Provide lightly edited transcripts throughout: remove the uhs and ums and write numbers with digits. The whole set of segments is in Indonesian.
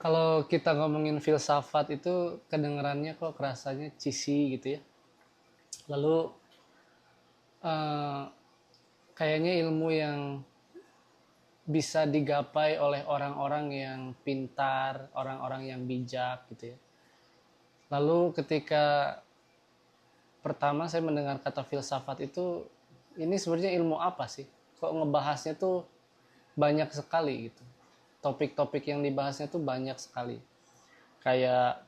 Kalau kita ngomongin filsafat itu kedengarannya kok kerasanya cheesy gitu ya. Lalu eh, kayaknya ilmu yang bisa digapai oleh orang-orang yang pintar, orang-orang yang bijak gitu ya. Lalu ketika pertama saya mendengar kata filsafat itu, ini sebenarnya ilmu apa sih? Kok ngebahasnya tuh banyak sekali gitu. Topik-topik yang dibahasnya tuh banyak sekali. Kayak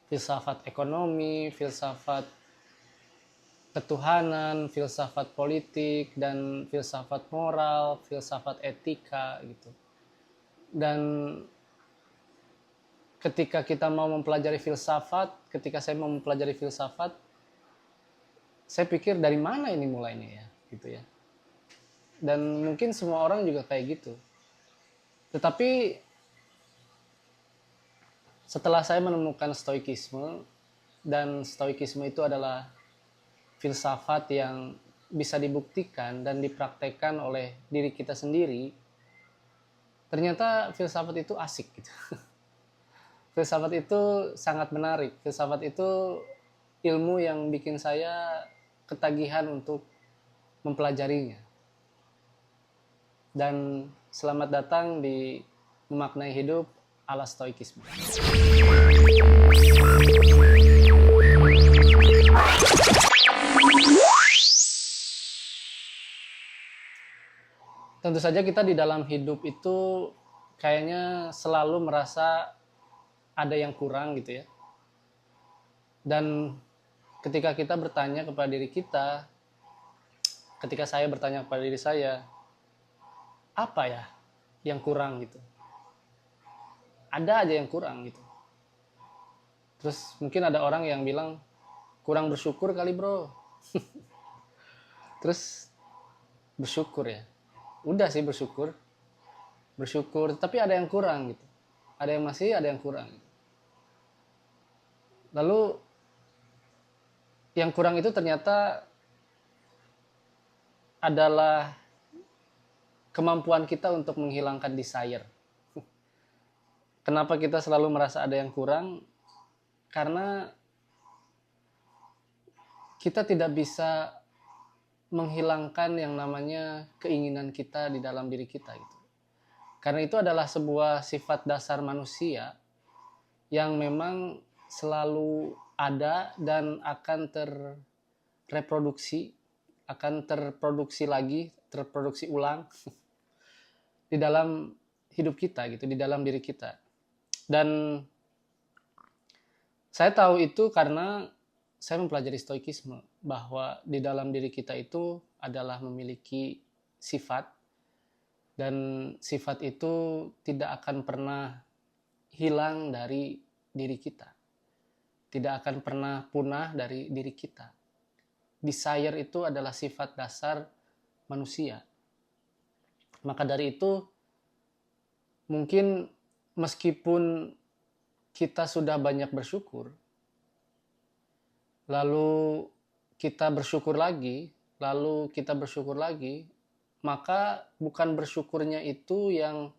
filsafat ekonomi, filsafat ketuhanan, filsafat politik, dan filsafat moral, filsafat etika gitu. Dan ketika kita mau mempelajari filsafat, ketika saya mau mempelajari filsafat, saya pikir dari mana ini mulainya ya, gitu ya. Dan mungkin semua orang juga kayak gitu. Tetapi setelah saya menemukan stoikisme, dan stoikisme itu adalah filsafat yang bisa dibuktikan dan dipraktekkan oleh diri kita sendiri, ternyata filsafat itu asik gitu. Filsafat itu sangat menarik. Filsafat itu ilmu yang bikin saya ketagihan untuk mempelajarinya. Dan selamat datang di Memaknai Hidup ala Stoikisme. Tentu saja kita di dalam hidup itu kayaknya selalu merasa ada yang kurang gitu ya. Dan ketika kita bertanya kepada diri kita, ketika saya bertanya kepada diri saya, apa ya yang kurang gitu? Ada aja yang kurang gitu. Terus mungkin ada orang yang bilang, kurang bersyukur kali bro. Terus bersyukur ya. Udah sih bersyukur. Bersyukur, tapi ada yang kurang gitu. Ada yang masih, ada yang kurang. Lalu yang kurang itu ternyata adalah kemampuan kita untuk menghilangkan desire. Kenapa kita selalu merasa ada yang kurang? Karena kita tidak bisa menghilangkan yang namanya keinginan kita di dalam diri kita gitu. Karena itu adalah sebuah sifat dasar manusia yang memang selalu ada dan akan terreproduksi, akan terproduksi lagi, terproduksi ulang di dalam hidup kita gitu, di dalam diri kita. Dan saya tahu itu karena saya mempelajari stoikisme, bahwa di dalam diri kita itu adalah memiliki sifat, dan sifat itu tidak akan pernah hilang dari diri kita. Tidak akan pernah punah dari diri kita. Desire itu adalah sifat dasar manusia. Maka dari itu, mungkin meskipun kita sudah banyak bersyukur, lalu kita bersyukur lagi, maka bukan bersyukurnya itu yang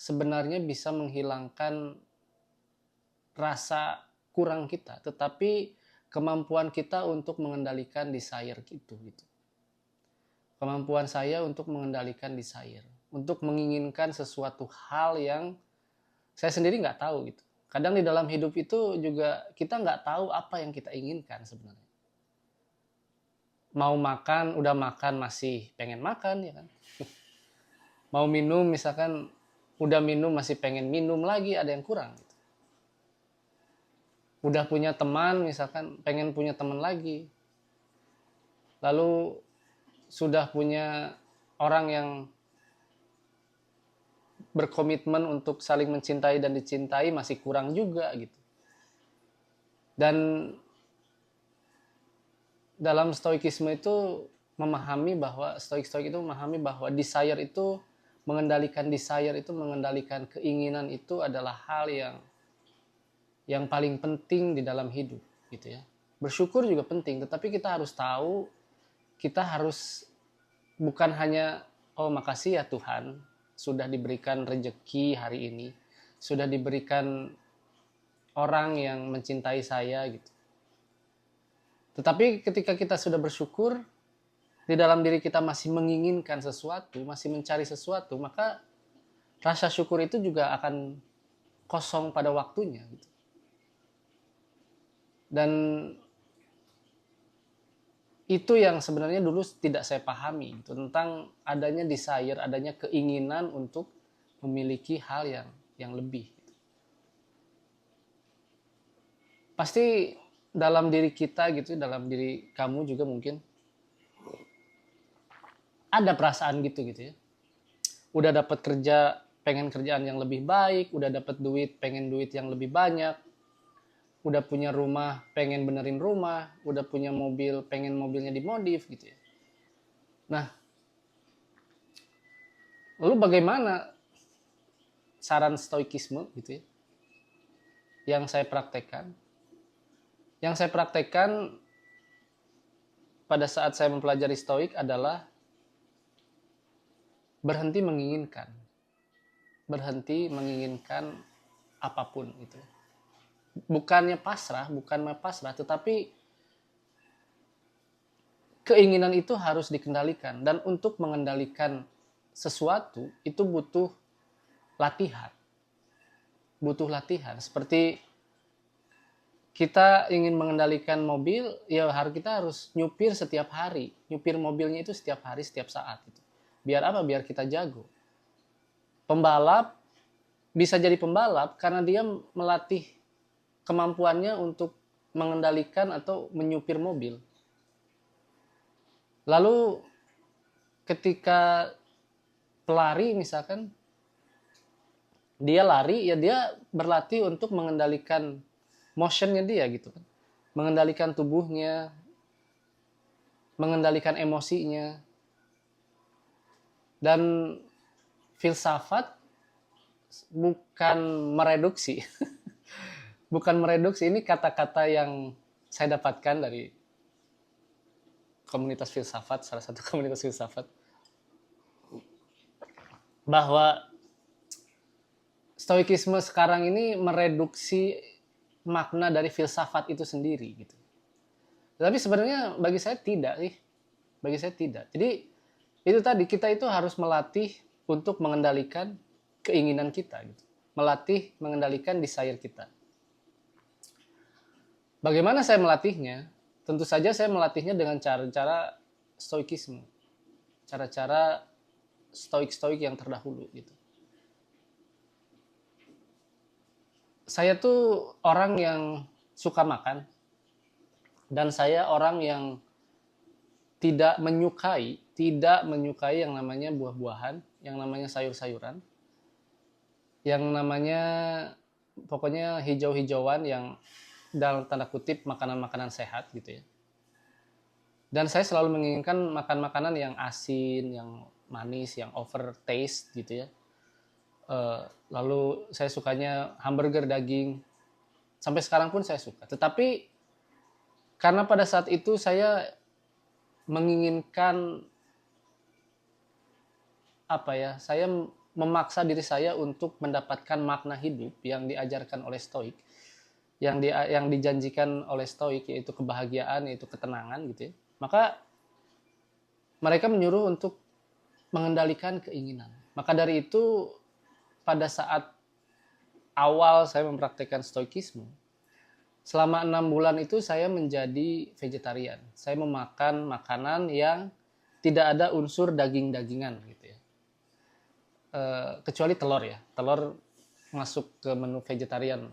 sebenarnya bisa menghilangkan rasa kurang kita, tetapi kemampuan kita untuk mengendalikan desire gitu. Kemampuan saya untuk mengendalikan desire, untuk menginginkan sesuatu hal yang saya sendiri nggak tahu gitu. Kadang di dalam hidup itu juga kita nggak tahu apa yang kita inginkan sebenarnya. Mau makan, udah makan masih pengen makan ya kan. Mau minum misalkan udah minum masih pengen minum lagi, ada yang kurang gitu. Udah punya teman misalkan pengen punya teman lagi. Lalu sudah punya orang yang berkomitmen untuk saling mencintai dan dicintai, masih kurang juga gitu. Dan dalam stoikisme itu memahami bahwa stoik-stoik itu memahami bahwa desire itu, mengendalikan keinginan itu adalah hal yang paling penting di dalam hidup gitu ya. Bersyukur juga penting, tetapi kita harus tahu, kita harus bukan hanya oh makasih ya Tuhan sudah diberikan rejeki hari ini, sudah diberikan orang yang mencintai saya gitu. Tetapi ketika kita sudah bersyukur, di dalam diri kita masih menginginkan sesuatu, masih mencari sesuatu, maka rasa syukur itu juga akan kosong pada waktunya gitu. Dan itu yang sebenarnya dulu tidak saya pahami gitu, tentang adanya desire, adanya keinginan untuk memiliki hal yang lebih. Pasti dalam diri kita gitu, dalam diri kamu juga mungkin ada perasaan gitu ya. Udah dapat kerja, pengen kerjaan yang lebih baik, udah dapat duit, pengen duit yang lebih banyak, udah punya rumah, pengen benerin rumah, udah punya mobil, pengen mobilnya dimodif gitu ya. Nah, lalu bagaimana saran stoikisme gitu ya, yang saya praktekkan? Yang saya praktekkan pada saat saya mempelajari stoik adalah berhenti menginginkan. Berhenti menginginkan apapun itu. Bukan pasrah, tetapi keinginan itu harus dikendalikan. Dan untuk mengendalikan sesuatu itu butuh latihan. Butuh latihan. Seperti kita ingin mengendalikan mobil, ya kita harus nyupir setiap hari. Nyupir mobilnya itu setiap hari, setiap saat. Gitu. Biar apa? Biar kita jago. Pembalap bisa jadi pembalap karena dia melatih kemampuannya untuk mengendalikan atau menyupir mobil. Lalu ketika pelari misalkan, dia lari, ya dia berlatih untuk mengendalikan motionnya dia gitu kan. Mengendalikan tubuhnya, mengendalikan emosinya. Dan filsafat bukan mereduksi. Bukan mereduksi, ini kata-kata yang saya dapatkan dari komunitas filsafat, salah satu komunitas filsafat. Bahwa stoikisme sekarang ini mereduksi makna dari filsafat itu sendiri gitu. Tapi sebenarnya bagi saya tidak sih. Bagi saya tidak. Jadi itu tadi, kita itu harus melatih untuk mengendalikan keinginan kita gitu. Melatih mengendalikan desire kita. Bagaimana saya melatihnya? Tentu saja saya melatihnya dengan cara-cara stoikisme. Cara-cara stoik-stoik yang terdahulu gitu. Saya tuh orang yang suka makan, dan saya orang yang tidak menyukai yang namanya buah-buahan, yang namanya sayur-sayuran, yang namanya pokoknya hijau-hijauan yang dalam tanda kutip makanan-makanan sehat gitu ya. Dan saya selalu menginginkan makan makanan yang asin, yang manis, yang over taste gitu ya. Lalu saya sukanya hamburger daging. Sampai sekarang pun saya suka. Tetapi karena pada saat itu saya menginginkan saya memaksa diri saya untuk mendapatkan makna hidup yang diajarkan oleh Stoik, yang dijanjikan oleh Stoik, yaitu kebahagiaan, yaitu ketenangan gitu ya. Maka mereka menyuruh untuk mengendalikan keinginan. Maka dari itu pada saat awal saya mempraktikkan stoikisme, selama 6 bulan itu saya menjadi vegetarian. Saya memakan makanan yang tidak ada unsur daging-dagingan gitu ya. Kecuali telur ya. Telur masuk ke menu vegetarian.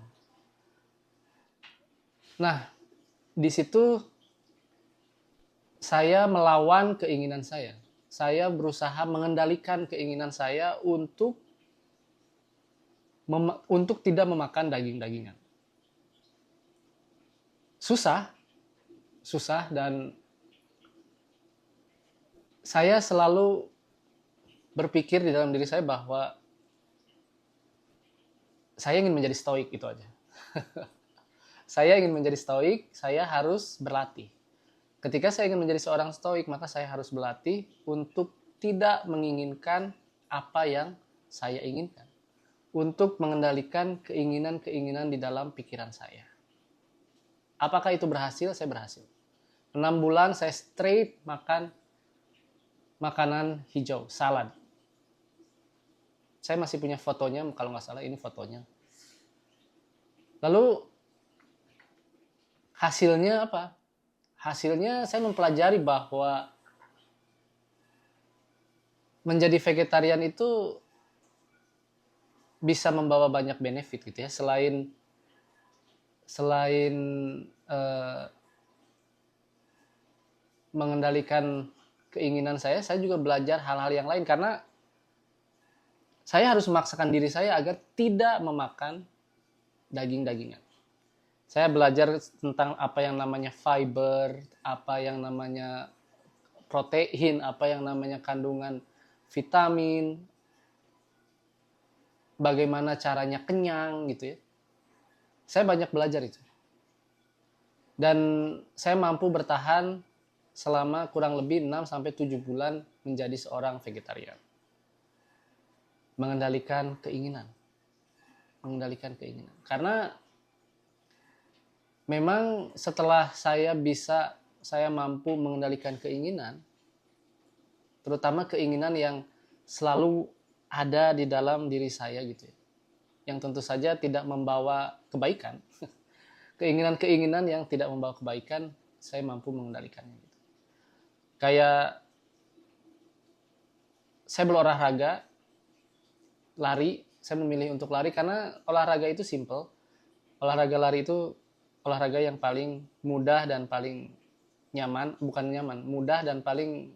Nah, di situ saya melawan keinginan saya. Saya berusaha mengendalikan keinginan saya untuk tidak memakan daging-dagingan. Susah dan saya selalu berpikir di dalam diri saya bahwa saya ingin menjadi stoik, itu aja. Saya ingin menjadi stoik, saya harus berlatih. Ketika saya ingin menjadi seorang stoik, maka saya harus berlatih untuk tidak menginginkan apa yang saya inginkan. untuk mengendalikan keinginan-keinginan di dalam pikiran saya. Apakah itu berhasil? Saya berhasil. 6 bulan saya straight makan makanan hijau, salad. Saya masih punya fotonya, kalau nggak salah ini fotonya. Lalu hasilnya apa? Hasilnya saya mempelajari bahwa menjadi vegetarian itu bisa membawa banyak benefit gitu ya. Selain mengendalikan keinginan saya juga belajar hal-hal yang lain karena saya harus memaksakan diri saya agar tidak memakan daging-dagingan. Saya belajar tentang apa yang namanya fiber, apa yang namanya protein, apa yang namanya kandungan vitamin, bagaimana caranya kenyang gitu ya. Saya banyak belajar itu. Dan saya mampu bertahan selama kurang lebih 6-7 bulan menjadi seorang vegetarian. Mengendalikan keinginan. Karena memang setelah saya mampu mengendalikan keinginan, terutama keinginan yang selalu ada di dalam diri saya gitu ya. Yang tentu saja tidak membawa kebaikan. Keinginan-keinginan yang tidak membawa kebaikan, saya mampu mengendalikannya gitu. Kayak saya berolahraga, lari, saya memilih untuk lari karena olahraga itu simple. Olahraga lari itu olahraga yang paling mudah dan paling mudah dan paling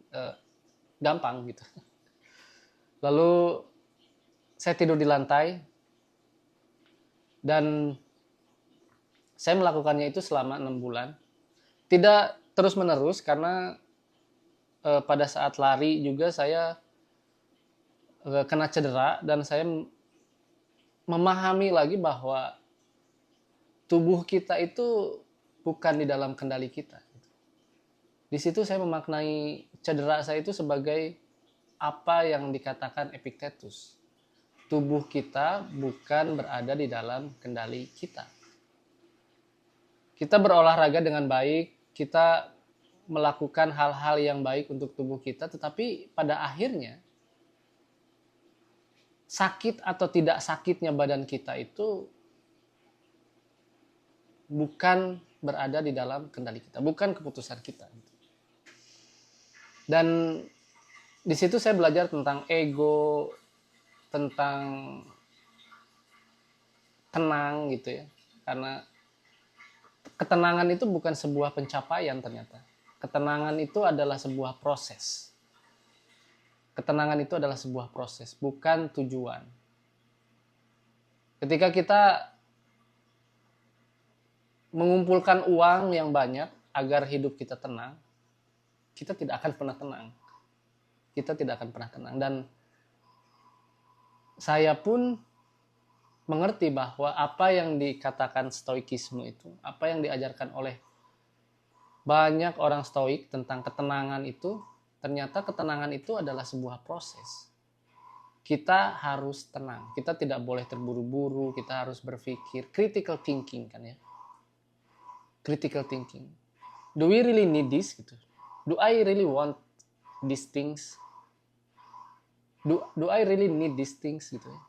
gampang gitu. Lalu saya tidur di lantai dan saya melakukannya itu selama 6 bulan. Tidak terus-menerus karena pada saat lari juga saya kena cedera dan saya memahami lagi bahwa tubuh kita itu bukan di dalam kendali kita. Di situ saya memaknai cedera saya itu sebagai apa yang dikatakan Epictetus. Tubuh kita bukan berada di dalam kendali kita. Kita berolahraga dengan baik, kita melakukan hal-hal yang baik untuk tubuh kita, tetapi pada akhirnya sakit atau tidak sakitnya badan kita itu bukan berada di dalam kendali kita, bukan keputusan kita. Dan di situ saya belajar tentang ego, tentang tenang gitu ya. Karena ketenangan itu bukan sebuah pencapaian ternyata. Ketenangan itu adalah sebuah proses. Ketenangan itu adalah sebuah proses, bukan tujuan. Ketika kita mengumpulkan uang yang banyak agar hidup kita tenang, kita tidak akan pernah tenang. Dan saya pun mengerti bahwa apa yang dikatakan stoikisme itu, apa yang diajarkan oleh banyak orang stoik tentang ketenangan itu, ternyata ketenangan itu adalah sebuah proses. Kita harus tenang, kita tidak boleh terburu-buru, kita harus berpikir, critical thinking kan ya. Critical thinking. Do we really need this gitu? Do I really want these things? Do I really need these things gitu ya?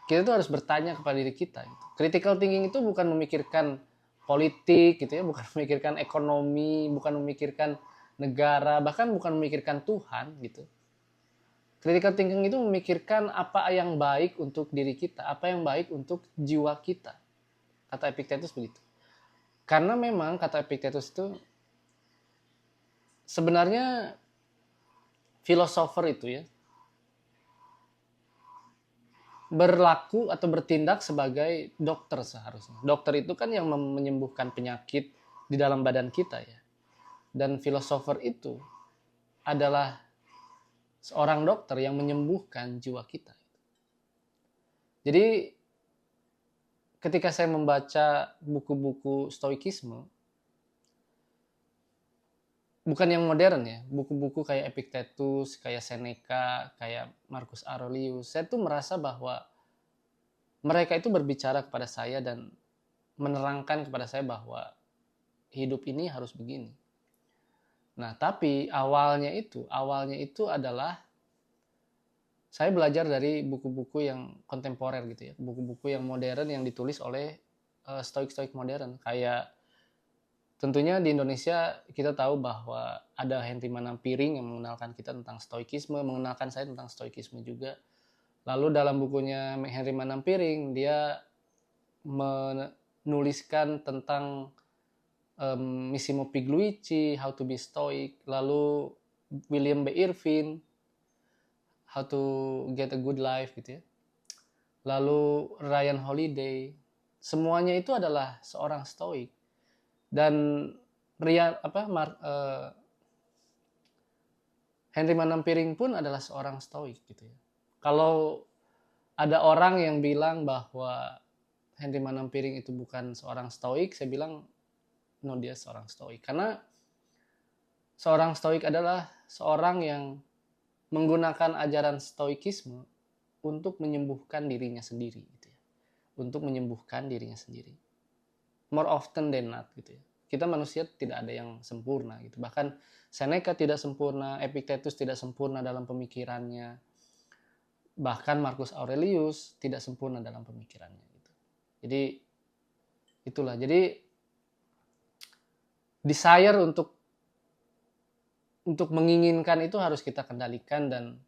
Kita tuh harus bertanya kepada diri kita gitu. Critical thinking itu bukan memikirkan politik gitu ya, bukan memikirkan ekonomi, bukan memikirkan negara, bahkan bukan memikirkan Tuhan gitu. Critical thinking itu memikirkan apa yang baik untuk diri kita, apa yang baik untuk jiwa kita. Kata Epictetus begitu. Karena memang kata Epictetus itu sebenarnya filosofer itu ya berlaku atau bertindak sebagai dokter seharusnya. Dokter itu kan yang menyembuhkan penyakit di dalam badan kita ya. Dan filosofer itu adalah seorang dokter yang menyembuhkan jiwa kita. Jadi ketika saya membaca buku-buku stoikisme, bukan yang modern ya, buku-buku kayak Epictetus, kayak Seneca, kayak Marcus Aurelius, saya tuh merasa bahwa mereka itu berbicara kepada saya dan menerangkan kepada saya bahwa hidup ini harus begini. Nah, tapi awalnya itu adalah saya belajar dari buku-buku yang kontemporer gitu ya, buku-buku yang modern yang ditulis oleh stoik-stoik modern. Kayak tentunya di Indonesia kita tahu bahwa ada Henry Manampiring yang mengenalkan kita tentang stoikisme, mengenalkan saya tentang stoikisme juga. Lalu dalam bukunya Henry Manampiring dia menuliskan tentang Massimo Pigliucci, How to be Stoic, lalu William B. Irvin, How to Get a Good Life gitu ya. Lalu Ryan Holiday, semuanya itu adalah seorang stoik. Dan Henry Manampiring pun adalah seorang stoik gitu ya. Kalau ada orang yang bilang bahwa Henry Manampiring itu bukan seorang stoik, saya bilang no, dia seorang stoik. Karena seorang stoik adalah seorang yang menggunakan ajaran stoikisme untuk menyembuhkan dirinya sendiri gitu ya. Untuk menyembuhkan dirinya sendiri. More often than not gitu ya. Kita manusia tidak ada yang sempurna gitu. Bahkan Seneca tidak sempurna, Epictetus tidak sempurna dalam pemikirannya. Bahkan Marcus Aurelius tidak sempurna dalam pemikirannya gitu. Jadi itulah. Jadi desire untuk menginginkan itu harus kita kendalikan dan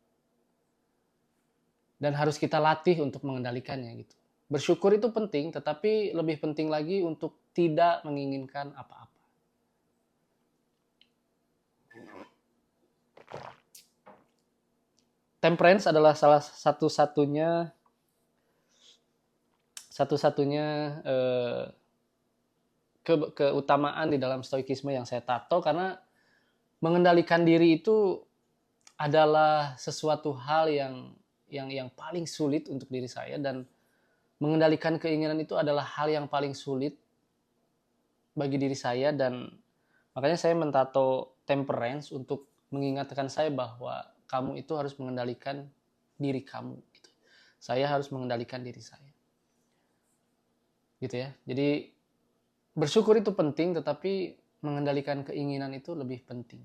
harus kita latih untuk mengendalikannya gitu. Bersyukur itu penting, tetapi lebih penting lagi untuk tidak menginginkan apa-apa. Temperance adalah salah satu-satunya keutamaan di dalam stoikisme yang saya tato, karena mengendalikan diri itu adalah sesuatu hal yang paling sulit untuk diri saya, dan mengendalikan keinginan itu adalah hal yang paling sulit bagi diri saya, dan makanya saya mentato temperance untuk mengingatkan saya bahwa kamu itu harus mengendalikan diri kamu gitu. Saya harus mengendalikan diri saya. Gitu ya. Jadi bersyukur itu penting, tetapi mengendalikan keinginan itu lebih penting.